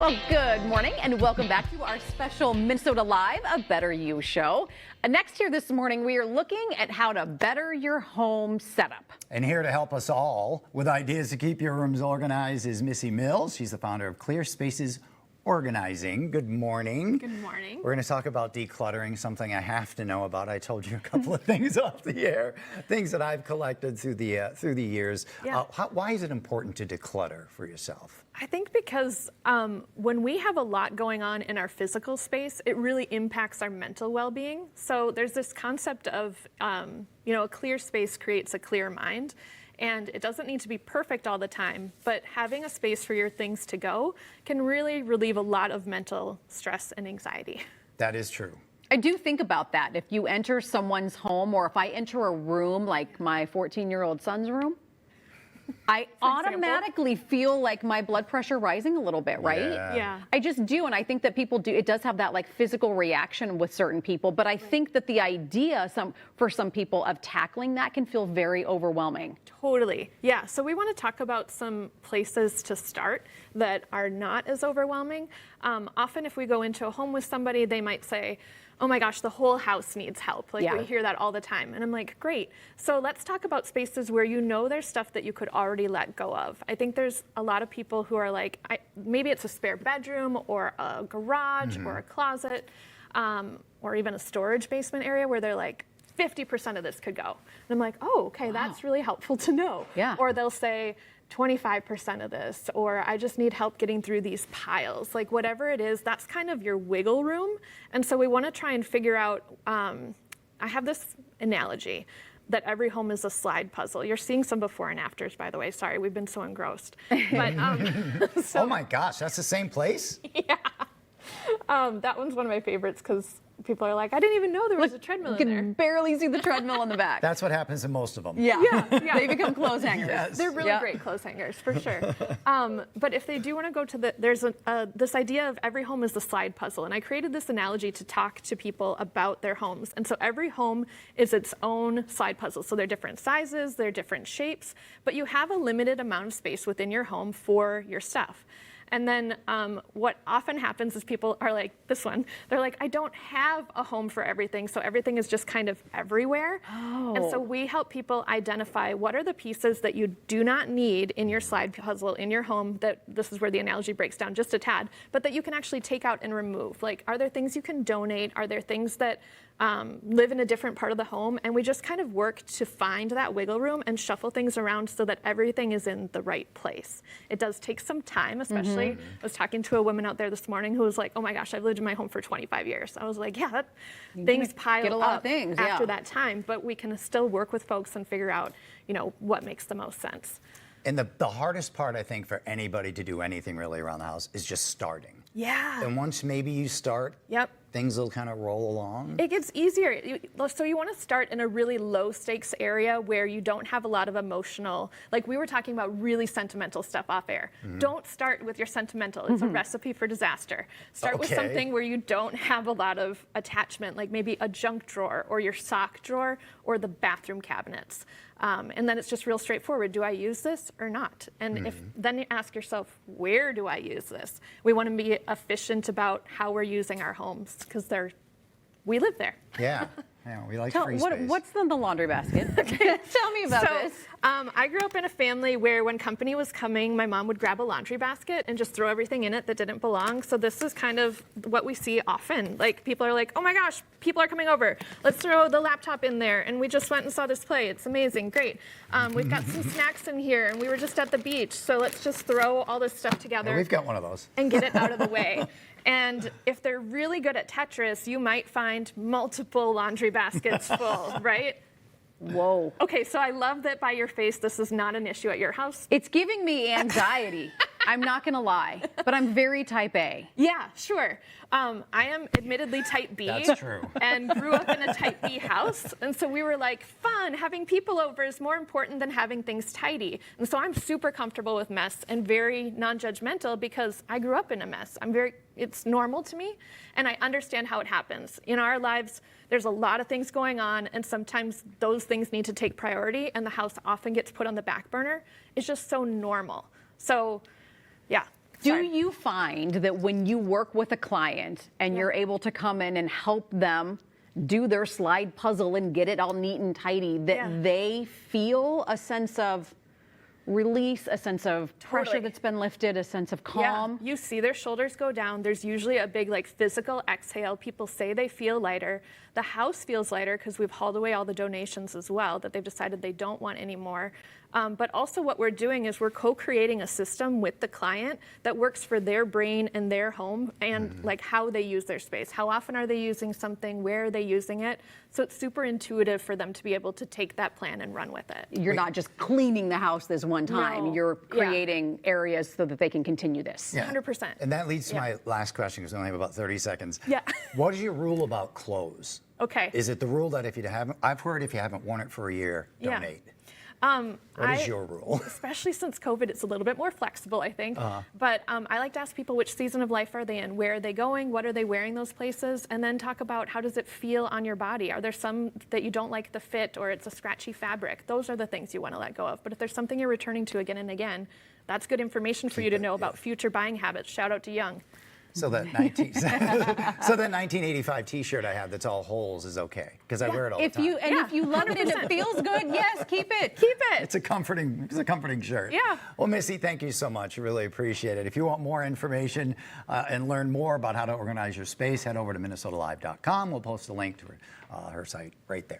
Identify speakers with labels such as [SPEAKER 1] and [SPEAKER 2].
[SPEAKER 1] Well, good morning and welcome back to our special Minnesota Live, a Better You show. Next here this morning, we are looking at how to better your home setup.
[SPEAKER 2] And here to help us all with ideas to keep your rooms organized is Missi Mills. She's the founder of Clear Spaces Organizing. Good morning.
[SPEAKER 3] Good morning.
[SPEAKER 2] We're going to talk about decluttering, something I have to know about. I told you a couple of things off the air, things that I've collected through the years.
[SPEAKER 3] Yeah.
[SPEAKER 2] Why is it important to declutter for yourself?
[SPEAKER 3] I think because when we have a lot going on in our physical space, it really impacts our mental well-being. So there's this concept of, a clear space creates a clear mind. And it doesn't need to be perfect all the time, but having a space for your things to go can really relieve a lot of mental stress and anxiety.
[SPEAKER 2] That is true.
[SPEAKER 1] I do think about that. If you enter someone's home, or if I enter a room like my 14-year-old son's room, I automatically feel like my blood pressure rising a little bit, right?
[SPEAKER 3] Yeah.
[SPEAKER 1] I just do, and I think that people do. It does have that like physical reaction with certain people, but I think that the idea for some people of tackling that can feel very overwhelming.
[SPEAKER 3] Totally. Yeah. So we want to talk about some places to start that are not as overwhelming. Often if we go into a home with somebody, they might say, oh my gosh, the whole house needs help. Like we hear that all the time. And I'm like, great. So let's talk about spaces where you know there's stuff that you could already let go of. I think there's a lot of people who are like, maybe it's a spare bedroom or a garage or a closet or even a storage basement area where they're like, 50% of this could go. And I'm like, oh, okay, that's really helpful to know.
[SPEAKER 1] Yeah.
[SPEAKER 3] Or they'll say 25% of this, or I just need help getting through these piles. Like whatever it is, that's kind of your wiggle room. And so we want to try and figure out, I have this analogy that every home is a slide puzzle. You're seeing some before and afters, by the way. Sorry, we've been so engrossed. But,
[SPEAKER 2] Oh my gosh, that's the same place?
[SPEAKER 3] Yeah. That one's one of my favorites because people are like, I didn't even know there was a treadmill in there.
[SPEAKER 1] You can barely see the treadmill in the back.
[SPEAKER 2] That's what happens to most of them.
[SPEAKER 1] Yeah.
[SPEAKER 3] They
[SPEAKER 1] become clothes hangers.
[SPEAKER 2] Yes.
[SPEAKER 3] They're really great clothes hangers, for sure. But if they do want to go to there's this idea of every home is the slide puzzle. And I created this analogy to talk to people about their homes. And so every home is its own slide puzzle. So they're different sizes, they're different shapes, but you have a limited amount of space within your home for your stuff. And then what often happens is people are like, this one, they're like, I don't have a home for everything, so everything is just kind of everywhere.
[SPEAKER 1] Oh.
[SPEAKER 3] And so we help people identify what are the pieces that you do not need in your slide puzzle in your home, that this is where the analogy breaks down just a tad, but that you can actually take out and remove. Like, are there things you can donate? Are there things that live in a different part of the home? And we just kind of work to find that wiggle room and shuffle things around so that everything is in the right place. It does take some time, especially. I was talking to a woman out there this morning who was like, oh my gosh, I've lived in my home for 25 years. I was like, yeah, things pile up after that time, but we can still work with folks and figure out, what makes the most sense.
[SPEAKER 2] And the hardest part, I think, for anybody to do anything really around the house is just starting.
[SPEAKER 3] Yeah.
[SPEAKER 2] And once maybe you start, things will kind of roll along.
[SPEAKER 3] It gets easier. So you want to start in a really low stakes area where you don't have a lot of emotional, like we were talking about really sentimental stuff off air. Don't start with your sentimental. It's a recipe for disaster. Start with something where you don't have a lot of attachment, like maybe a junk drawer or your sock drawer or the bathroom cabinets. And then it's just real straightforward. Do I use this or not? And then you ask yourself, where do I use this? We want to be efficient about how we're using our homes because we live there.
[SPEAKER 2] Yeah, we like free space.
[SPEAKER 1] What's in the laundry basket? Tell me about this.
[SPEAKER 3] I grew up in a family where when company was coming, my mom would grab a laundry basket and just throw everything in it that didn't belong. So this is kind of what we see often. Like people are like, oh my gosh, people are coming over. Let's throw the laptop in there. And we just went and saw this play. It's amazing. Great. We've got some snacks in here and we were just at the beach. So let's just throw all this stuff together.
[SPEAKER 2] Yeah, we've got one of those.
[SPEAKER 3] And get it out of the way. And if they're really good at Tetris, you might find multiple laundry baskets full, right?
[SPEAKER 1] Whoa.
[SPEAKER 3] Okay, so I love that by your face, this is not an issue at your house.
[SPEAKER 1] It's giving me anxiety. I'm not going to lie, but I'm very type A.
[SPEAKER 3] Yeah, sure. I am admittedly type B.
[SPEAKER 2] That's true.
[SPEAKER 3] And grew up in a type B house. And so we were like, fun, having people over is more important than having things tidy. And so I'm super comfortable with mess and very non-judgmental because I grew up in a mess. It's normal to me, and I understand how it happens. In our lives, there's a lot of things going on, and sometimes those things need to take priority, and the house often gets put on the back burner. It's just so normal. So, yeah.
[SPEAKER 1] Do you find that when you work with a client and you're able to come in and help them do their slide puzzle and get it all neat and tidy, that they feel a sense of release, a sense of pressure that's been lifted, a sense of calm?
[SPEAKER 3] Yeah, you see their shoulders go down. There's usually a big like physical exhale. People say they feel lighter. The house feels lighter because we've hauled away all the donations as well that they've decided they don't want anymore. But also what we're doing is we're co-creating a system with the client that works for their brain and their home and like how they use their space. How often are they using something? Where are they using it? So it's super intuitive for them to be able to take that plan and run with it.
[SPEAKER 1] You're not just cleaning the house this one time.
[SPEAKER 3] No.
[SPEAKER 1] You're creating areas so that they can continue this.
[SPEAKER 2] Yeah.
[SPEAKER 3] 100%.
[SPEAKER 2] And that leads to my last question, because we only have about 30 seconds.
[SPEAKER 3] Yeah.
[SPEAKER 2] What is your rule about clothes?
[SPEAKER 3] Okay.
[SPEAKER 2] Is it the rule that if you haven't, I've heard if you haven't worn it for a year, donate. What is your rule?
[SPEAKER 3] Especially since COVID, it's a little bit more flexible, I think. But I like to ask people which season of life are they in? Where are they going? What are they wearing those places? And then talk about how does it feel on your body? Are there some that you don't like the fit or it's a scratchy fabric? Those are the things you want to let go of. But if there's something you're returning to again and again, that's good information for you to know about future buying habits. Shout out to Young.
[SPEAKER 2] So that 1985 T-shirt I have that's all holes is okay because I wear it all the time.
[SPEAKER 1] If you love it and it feels good, yes, keep it.
[SPEAKER 3] Keep it.
[SPEAKER 2] It's a comforting shirt.
[SPEAKER 3] Yeah.
[SPEAKER 2] Well, Missy, thank you so much. Really appreciate it. If you want more information and learn more about how to organize your space, head over to minnesotalive.com. We'll post a link to her site right there.